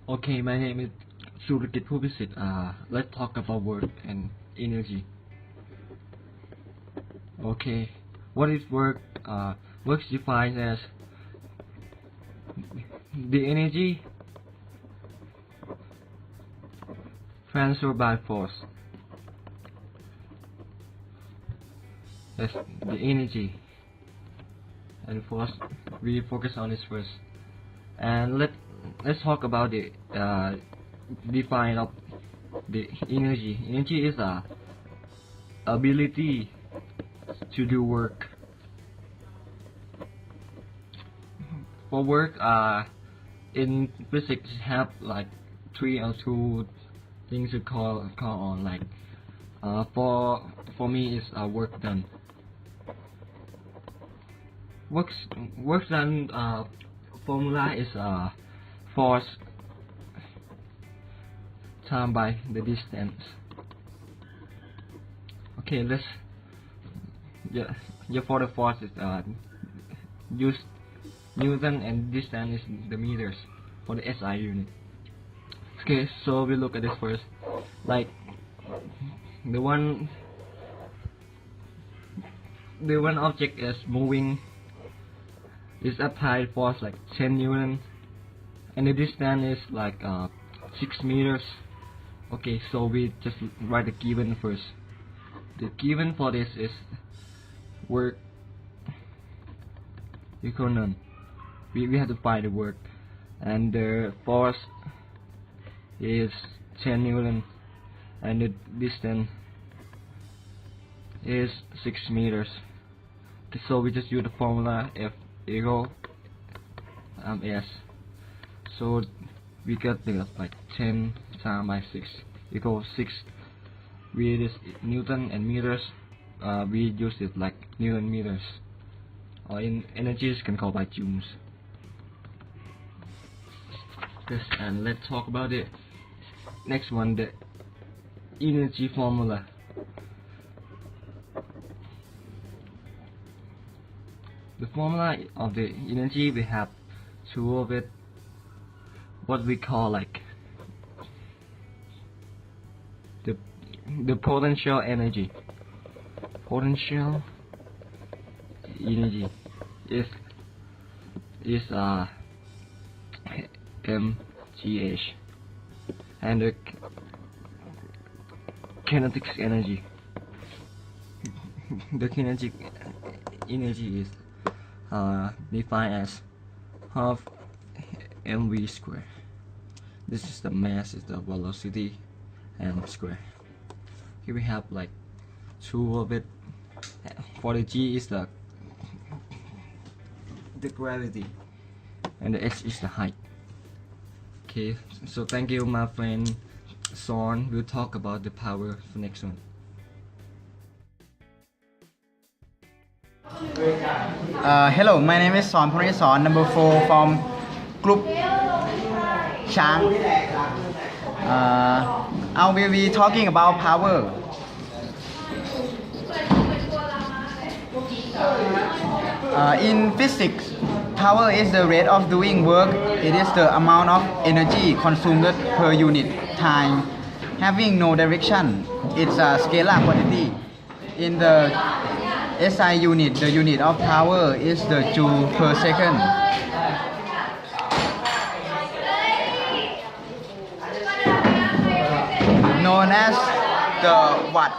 Okay, my name is Physic. Let's talk about work and energy. Okay, what is work? Work is defined as the energy transferred by force. That's the energy and force. We focus on this first, and let's talk about the define of the energy. Energy is a ability to do work. For work, in physics have like three or two things to call on. Like for me is work done. Work done formula is force time by the distance. Okay, let's for the force is use Newton and distance is the meters for the SI unit. Okay, so we look at this first. Like the one object is moving is applied force like 10 Newton and the distance is like 6 meters. Okay, so we just write the given first. The given for this is work equal none. We have to find the work, and the force is 10 Newton and the distance is 6 meters. Okay, so we just use the formula F equal S. So we got the like 10 times by 6 equals 6. We use Newton and meters. We use it like Newton meters, or in energies can call by joules. Yes, and let's talk about it. Next one, the energy formula. The formula of the energy, we have two of it. What we call like the potential energy. Potential energy is mgh, and the kinetic energy. The kinetic energy is defined as half mv square. This is the mass, is the velocity, and square. Here we have like two of it. For the g is the gravity, and the h is the height. Okay, so thank you, my friend Son. We'll talk about the power for next one. Hello, my name is Son Son, number 4 from group Chang. I will be talking about power. In physics, power is the rate of doing work. It is the amount of energy consumed per unit time, having no direction. It's a scalar quantity. In the SI unit, the unit of power is the joule per second. Known as the watt.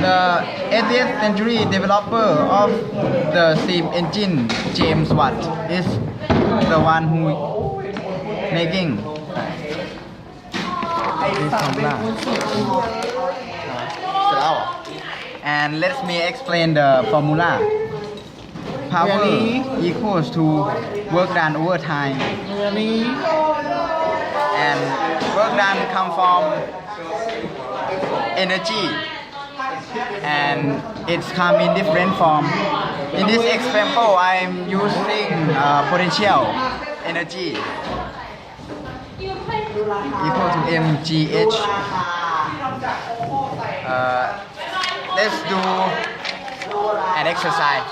The 18th century developer of the steam engine, James Watt, is the one who making this formula. And let me explain the formula. Power equals to work done over time. And work done come from energy, and it's come in different form. In this example, I'm using potential energy equal to mgh. Let's do an exercise.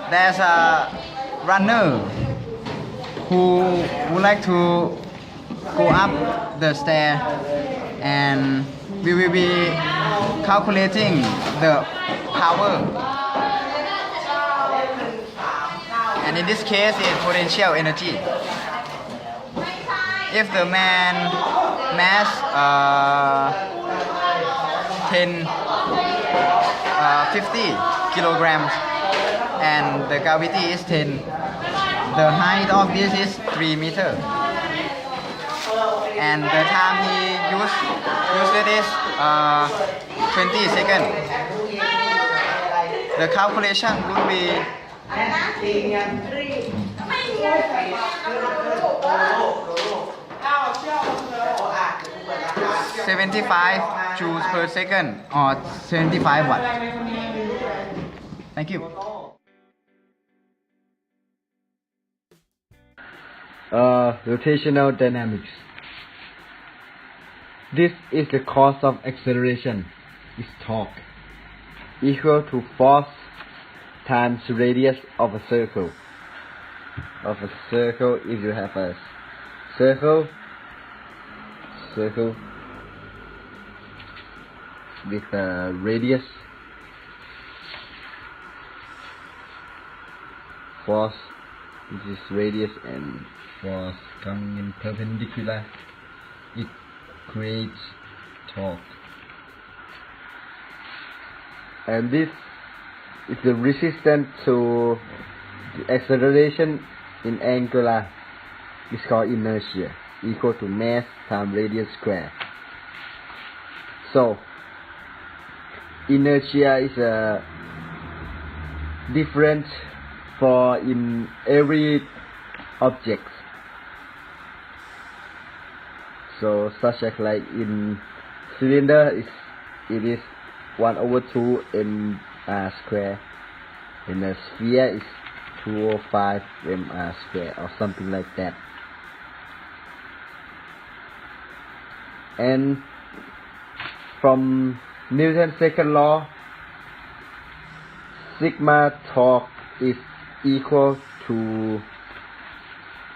There's a runner who would like to go up the stair, and we will be calculating the power, and in this case it's potential energy. If the man mass 50 kilograms and the gravity is 10, the height of this is 3 meters, and the time he used it is 20 seconds. The calculation would be 75 joules per second or 75 watts. Thank you. Rotational dynamics. This is the cause of acceleration, is torque, equal to force times radius of a circle. If you have a circle with a radius, force, which is radius, and force coming in perpendicular, it creates torque. And this is the resistance to the acceleration in angular, is called inertia, equal to mass times radius square. So inertia is a different for in every object. So such as like in cylinder it is 1/2 mr square. In a sphere is 205 mr square or something like that. And from Newton's second law, sigma torque is equal to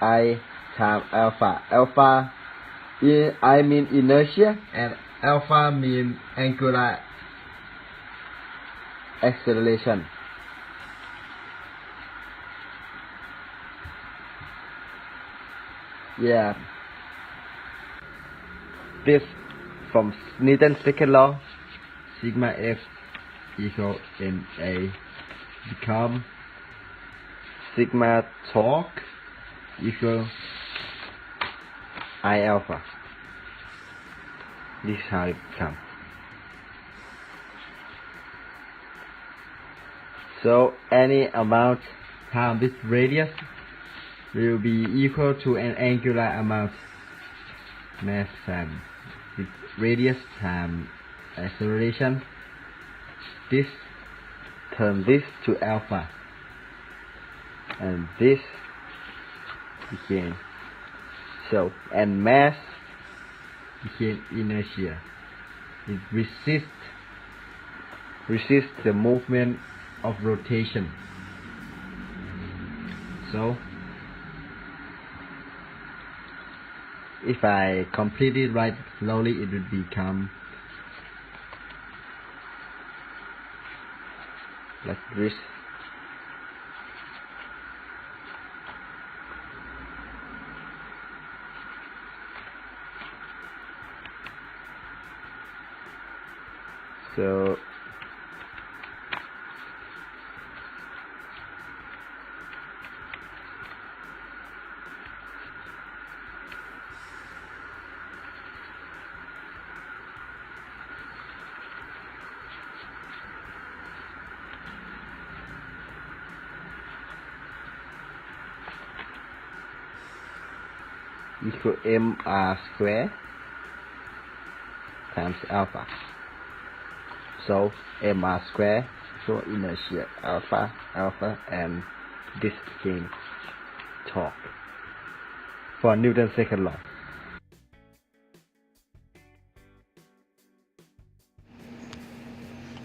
I times alpha. Alpha I mean inertia, and alpha mean angular acceleration. Yeah. This from Newton's second law, sigma F equal ma become sigma torque equal I alpha. This is how it becomes. So any amount times this radius will be equal to an angular amount, mass times with radius times acceleration. This turn this to alpha, and this became so, and mass became inertia. It resists the movement of rotation. So if I complete it right slowly, it will become like this. So equal mr square times alpha. So mr square equal inertia alpha, and this became torque for Newton's second law.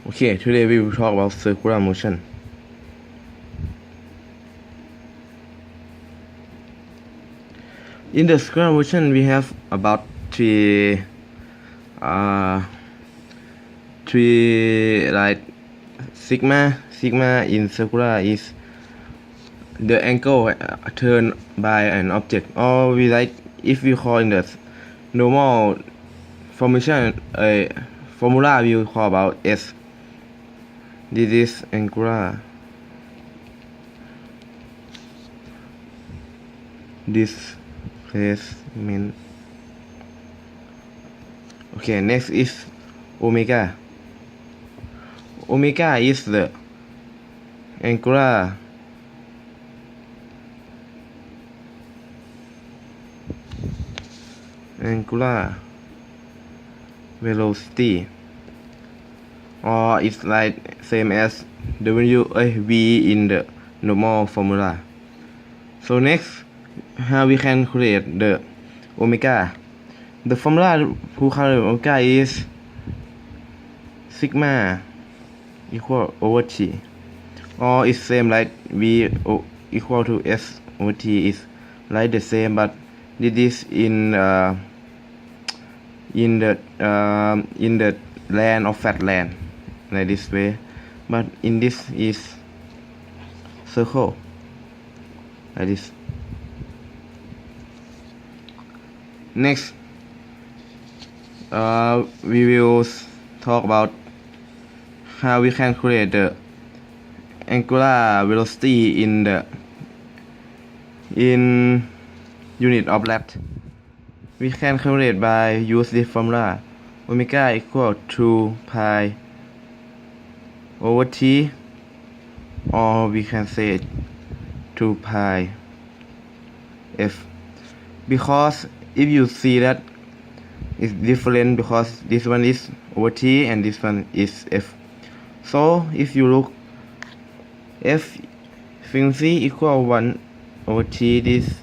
Okay, today we will talk about circular motion. In the circular motion, we have about three like sigma. Sigma in circular is the angle turned by an object, or we like if we call in the normal formation formula we will call about S. This is angular displacement. Okay, next is omega. Omega is the angular velocity, or it's like same as v in the normal formula. So next, how we can create the omega. The formula to calculate omega is sigma equal over t, or it's same like v equal to s over t is like the same, but this is in the land of flat land like this way, but in this is circle like this. Next, we will talk about how we can create the angular velocity in unit of length. We can calculate by use this formula: omega equal to pi over t, or we can say 2 pi f, because if you see that it's different, because this one is over t and this one is f. So if you look, f frequency equal 1 over t, this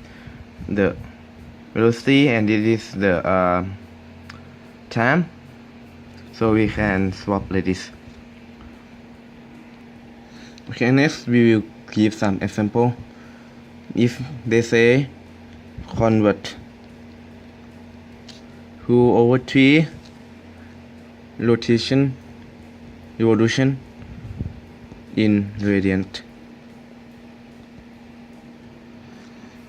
the velocity and this is the time, so we can swap like this. Okay, next we will give some example. If they say convert 2 over 3 revolution in radian.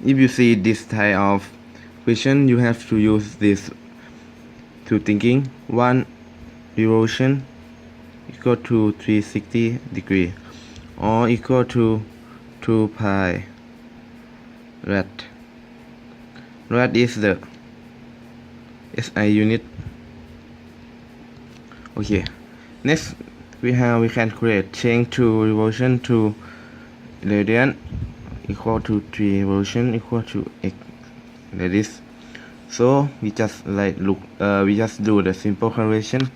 If you see this type of question, you have to use this to thinking. 1 revolution equal to 360 degree, or equal to 2 pi rad. Rad is the SI unit. Okay, next we can create change to revolution to radian equal to 3 revolution equal to x like this. So we just we just do the simple calculation.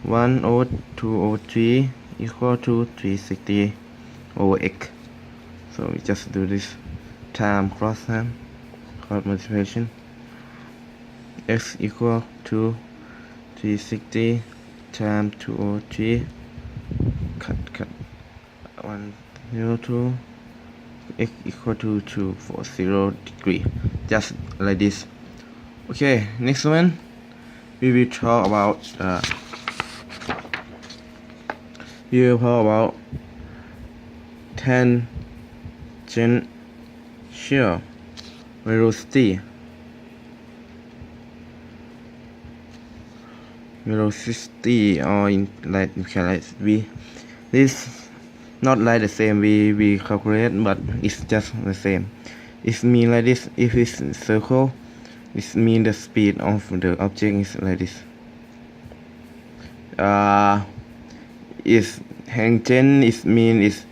1 over 2 over 3 equal to 360 over x. So we just do this cross multiplication. X equal to 360 times 2 over 3 cut 102 x equal to 240 degree, just like this. Okay, next one we will talk about tangential velocity. Or in like this not like the same we calculate, but it's just the same. It mean like this. If it's circle, it mean the speed of the object is like this. Is tangent, it mean it's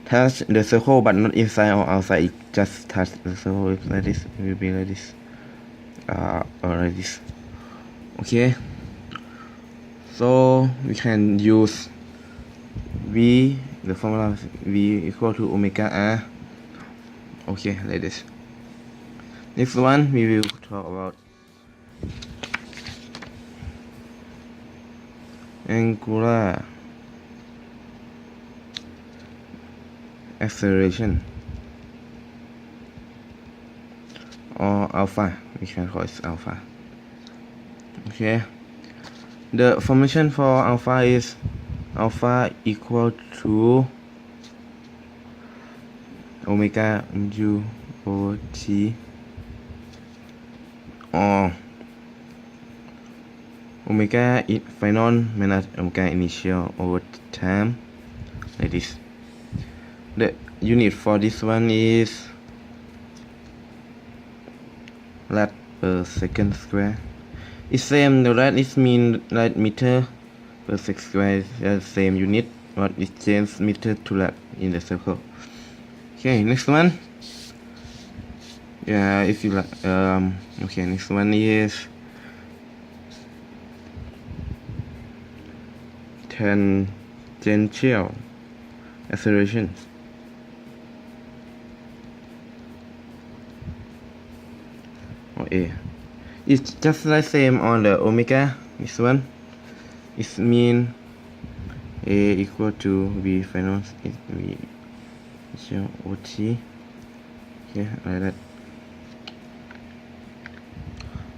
touch the circle but not inside or outside, it just touch the circle. Like this, it will be like this, or like this. Okay, so we can use v, the formula v equal to omega r. Okay, like this. Next one we will talk about angular acceleration or alpha, we can call it alpha. Okay, the formation for alpha is alpha equal to omega mu over t or omega final minus omega initial over time, like this. The unit for this one is rad per second square. It's same, the rad is mean rad meter per second square is the same unit, but it changes meter to rad in the circle. Okay, next one. Yeah, if you like, okay, next one is tangential acceleration. Or A. It's just the same on the omega. This one is mean A equal to V final is V initial over T. Okay, like that.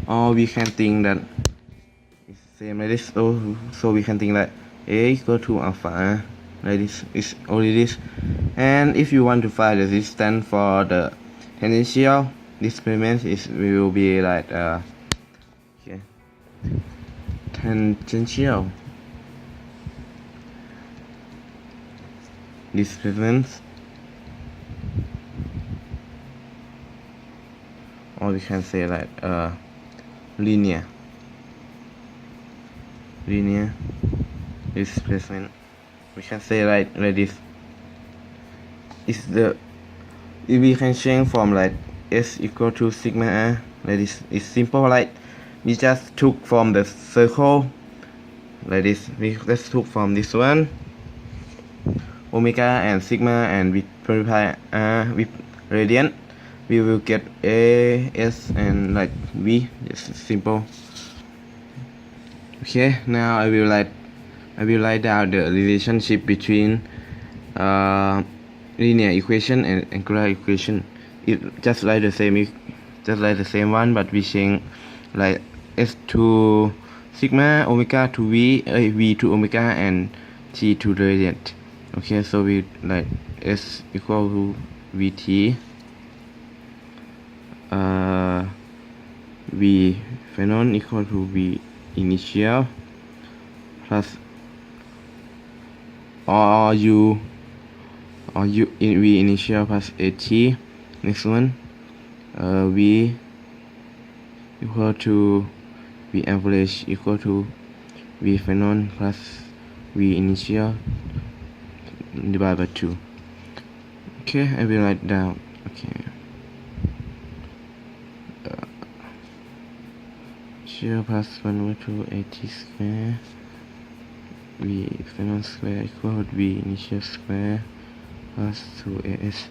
Or we can think that it's same like this. So we can think that A equal to alpha, like this is only this. And if you want to find the distance for the tangential displacement, will be like okay, tangential displacement, or we can say like linear displacement. We can say like this. Is the we can change from like S equal to sigma r, like this. It's simple, like we just took from the circle like this. We just took from this one omega and sigma, and we multiply r with radian, we will get A, S, and like V. It's simple. Okay, now I will write down the relationship between linear equation and angular equation. It just like the same one, but we change like S to sigma, omega to V, V to omega, and T to radiant. Okay, so we like S equal to Vt, V final equal to V initial plus U in V initial plus At. Next one, V equal to V average equal to V final plus V initial divided by 2. Okay, I will write down. Okay, initial plus 1 over 2 At square V final square equal to V initial square plus 2 As.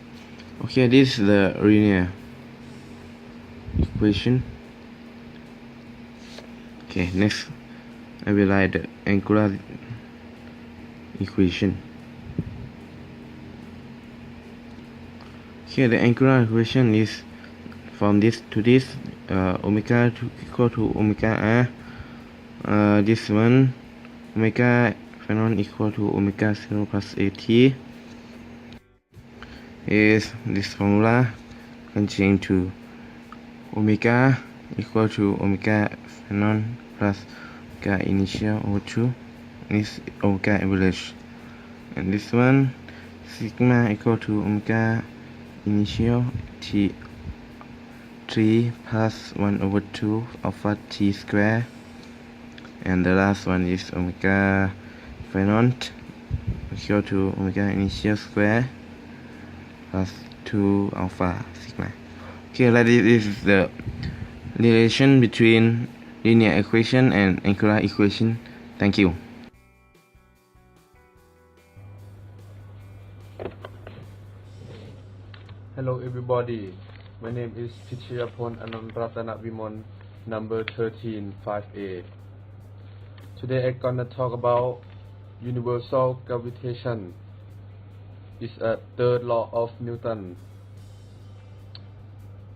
Okay, this is the linear equation. Okay, next I will write the angular equation. Here the angular equation is from this to this, omega equal to omega r. This one, omega final equal to omega 0 plus At, is this formula can change to omega equal to omega final plus omega initial over 2 is omega average, and this one sigma equal to omega initial t 3 plus 1 over 2 alpha t square, and the last one is omega final equal to omega initial square plus 2 alpha sigma. Okay, like this is the relation between linear equation and angular equation. Thank you. Hello everybody, my name is Pichirapon Anandratana Vimon, number 13 5A. Today I'm gonna talk about universal gravitation. It's a third law of Newton.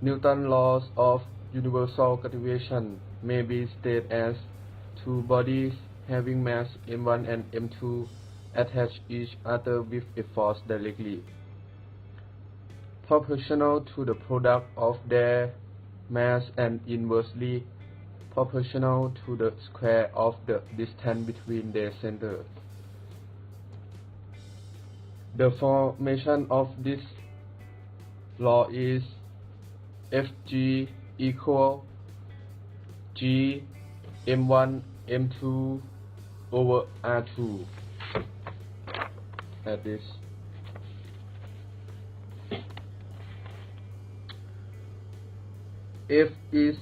Newton's laws of universal gravitation may be stated as two bodies having mass m1 and m2 attach each other with a force directly proportional to the product of their mass and inversely proportional to the square of the distance between their centers. The formation of this law is Fg equal G m1 m2 over r2 at this. F is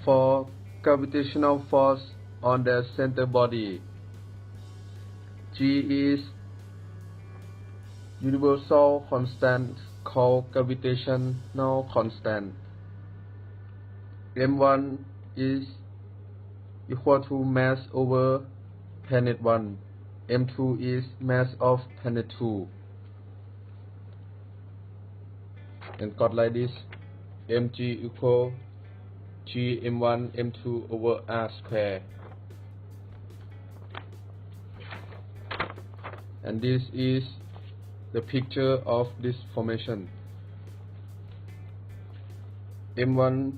for gravitational force on the center body. G is universal constant called gravitational constant. M1 is equal to mass over planet 1. M2 is mass of planet 2. And got like this: mg equal g m1 m2 over r square. And this is the picture of this formation. M1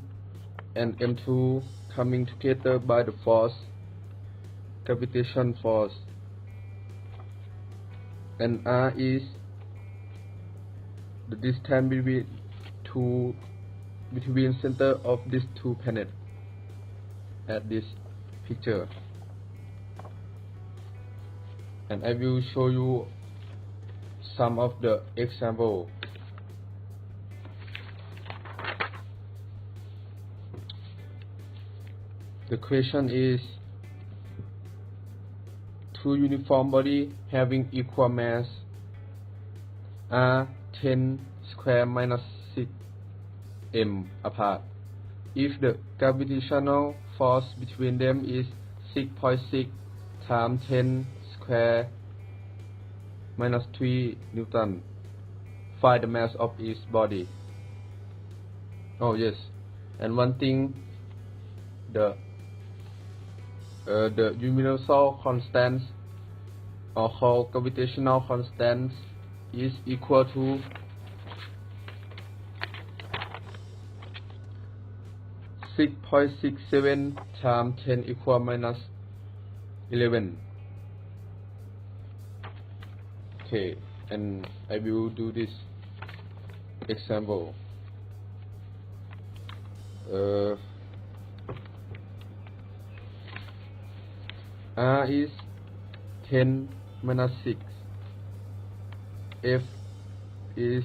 and M2 coming together by the force, gravitation force, and R is the distance between center of these two planets at this picture. And I will show you some of the example. The question is: two uniform bodies having equal mass are 10 square minus 6 m apart. If the gravitational force between them is 6.6 times 10 square minus 3 Newton, find the mass of each body. Oh yes, and one thing, the universal constants, or called gravitational constants, is equal to 6.67 times 10 equal minus 11. Okay, and I will do this example. R is 10 minus 6. F is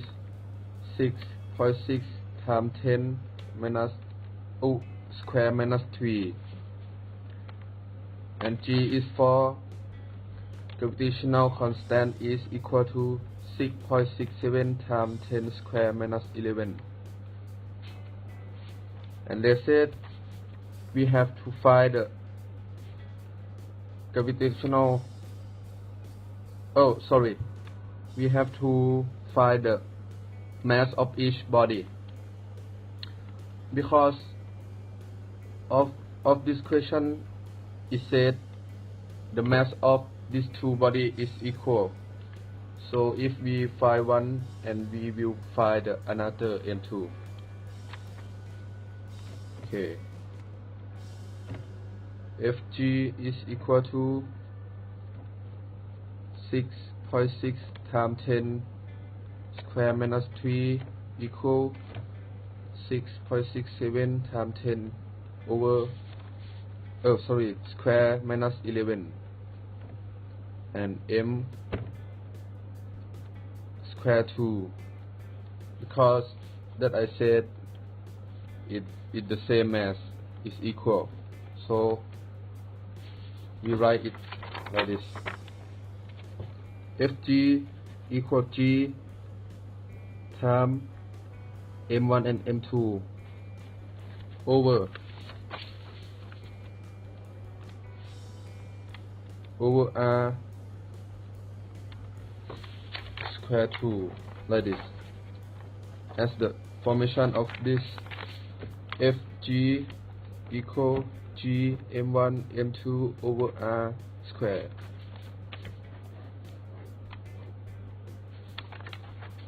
6.6 times 10 minus square minus 3. And G is for gravitational constant is equal to 6.67 times 10 square minus 11. And they said we have to find the gravitational, we have to find the mass of each body. Because of this question, it said the mass of these two bodies is equal. So if we find one, and we will find another M2. Okay. Fg is equal to 6.6 times 10 square minus 3 equal 6.67 times 10 over square minus 11, and m square 2, because that I said it the same mass is equal, so we write it like this: Fg equal G times m1 and m2 over over r square 2 like this, as the formation of this fg equal g m1 m2 over r square,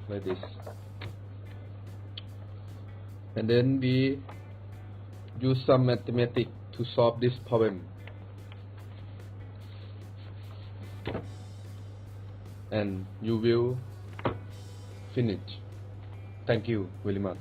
like this. And then we use some mathematics to solve this problem, and you will finish. Thank you very much.